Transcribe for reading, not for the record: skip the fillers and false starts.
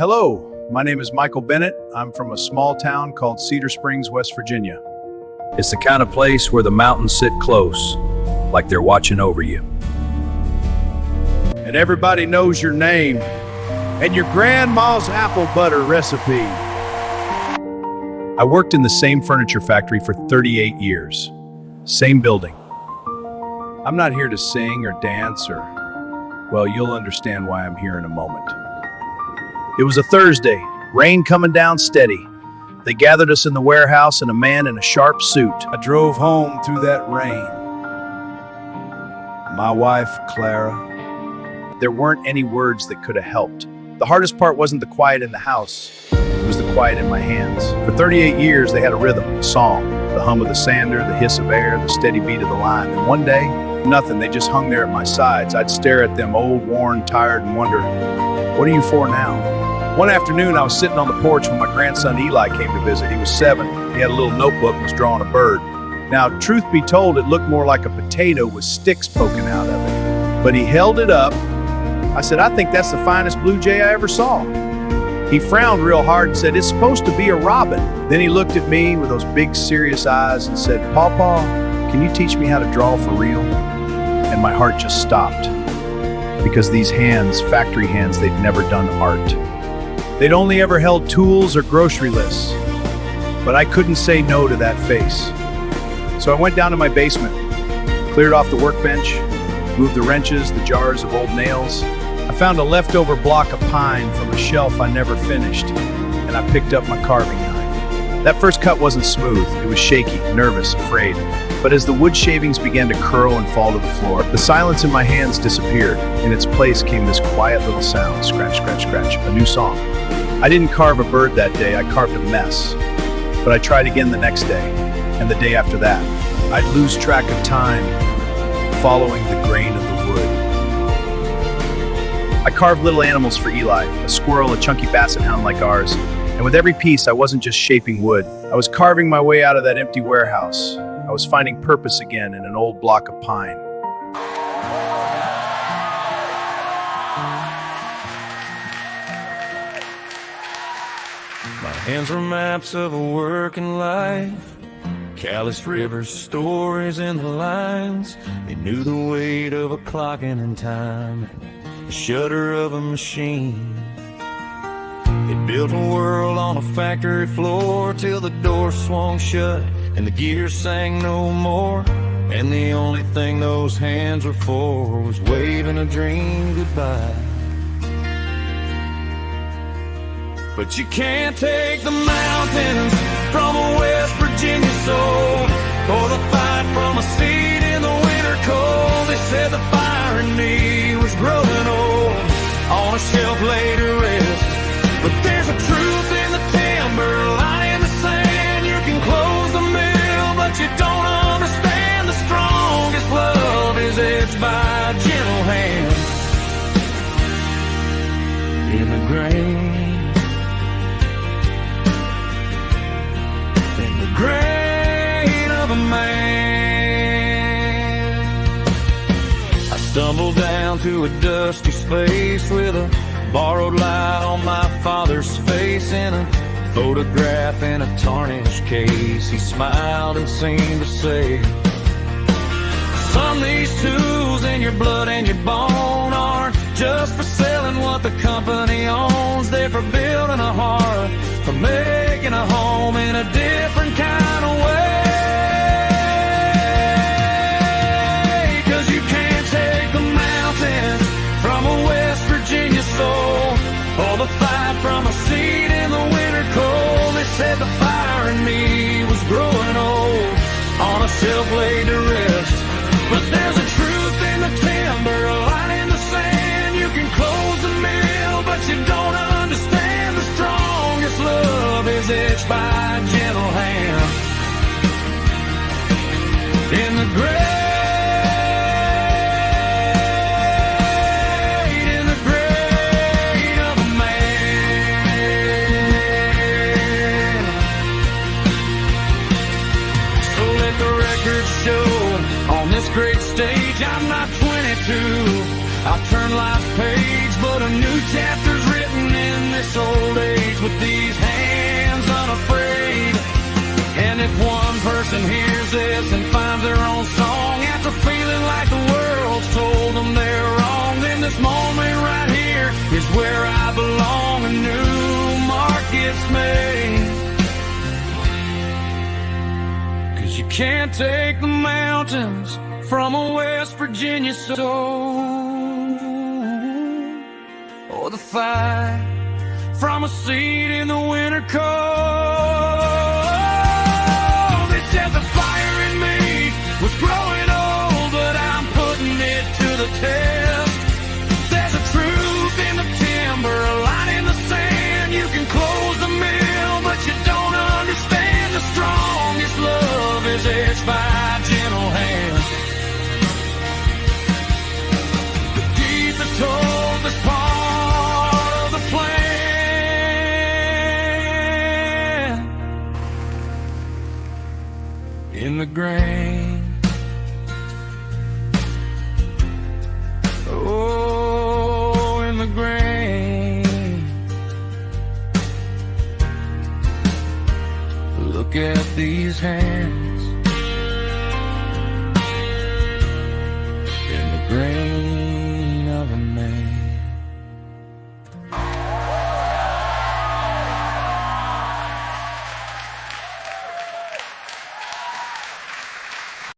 Hello, my name is Michael Bennett. I'm from a small town called Cedar Springs, West Virginia. It's the kind of place where the mountains sit close, like they're watching over you. And everybody knows your name and your grandma's apple butter recipe. I worked in the same furniture factory for 38 years. Same building. I'm not here to sing or dance well, you'll understand why I'm here in a moment. It was a Thursday, rain coming down steady. They gathered us in the warehouse and a man in a sharp suit. I drove home through that rain. My wife, Clara. There weren't any words that could have helped. The hardest part wasn't the quiet in the house. It was the quiet in my hands. For 38 years, they had a rhythm, a song, the hum of the sander, the hiss of air, the steady beat of the line. And one day, nothing. They just hung there at my sides. I'd stare at them, old, worn, tired, and wonder, what are you for now? One afternoon, I was sitting on the porch when my grandson Eli came to visit. He was 7. He had a little notebook and was drawing a bird. Now, truth be told, it looked more like a potato with sticks poking out of it. But he held it up. I said, I think that's the finest blue jay I ever saw. He frowned real hard and said, it's supposed to be a robin. Then he looked at me with those big, serious eyes and said, Pawpaw, can you teach me how to draw for real? And my heart just stopped. Because these hands, factory hands, they'd never done art. They'd only ever held tools or grocery lists. But I couldn't say no to that face. So I went down to my basement, cleared off the workbench, moved the wrenches, the jars of old nails. I found a leftover block of pine from a shelf I never finished, and I picked up my carving knife. That first cut wasn't smooth. It was shaky, nervous, afraid. But as the wood shavings began to curl and fall to the floor, the silence in my hands disappeared. In its place came this quiet little sound, scratch, scratch, scratch, a new song. I didn't carve a bird that day, I carved a mess. But I tried again the next day, and the day after that. I'd lose track of time, following the grain of the wood. I carved little animals for Eli, a squirrel, a chunky basset hound like ours. And with every piece, I wasn't just shaping wood. I was carving my way out of that empty warehouse. I was finding purpose again in an old block of pine. My hands were maps of a working life, calloused rivers, stories in the lines. They knew the weight of a clock and in time, the shudder of a machine. It built a world on a factory floor till the door swung shut and the gears sang no more. And the only thing those hands were for was waving a dream goodbye. But you can't take the mountains from a West Virginia soul, or the fight from a seat in the winter cold. They said the fire in me was growing old, on a shelf laid to rest. But there's a truth in the timber, a line in the sand. You can close the mill, but you don't understand. The strongest love is etched by gentle hands in the grain. Grain of a man. I stumbled down to a dusty space with a borrowed light on my father's face, in a photograph in a tarnished case. He smiled and seemed to say, son, these tools in your blood and your bone aren't just for selling what the company owns. They're for building a heart, for making a home in a different kind of way. 'Cause you can't take the mountains from a West Virginia soul, or the fight from a seat in the winter cold. They said the fire in me was growing old, on a shelf laid to rest. But there's a truth in the timber, a line in the sand. You can close the mill, but you don't understand. The strongest love is etched by a gentle hand in the great of a man. So let the record show, on this great stage, I'm not 22. I'll turn life's page, but a new chapter's written in this old age with these hands unafraid. And if one person hears this and finds their own song after feeling like the world's told them they're wrong, then this moment right here is where I belong. A new mark gets made. 'Cause you can't take the mountains from a West Virginia soul, or the fight from a seed in the winter cold. They said the fire in me was growing old, but I'm putting it to the test. There's a truth in the timber, a line in the sand. You can close the mill, but you don't understand. The strongest love is edged by gentle hands. The deepest hope is part of the plan. In the grain, oh, in the grain. Look at these hands.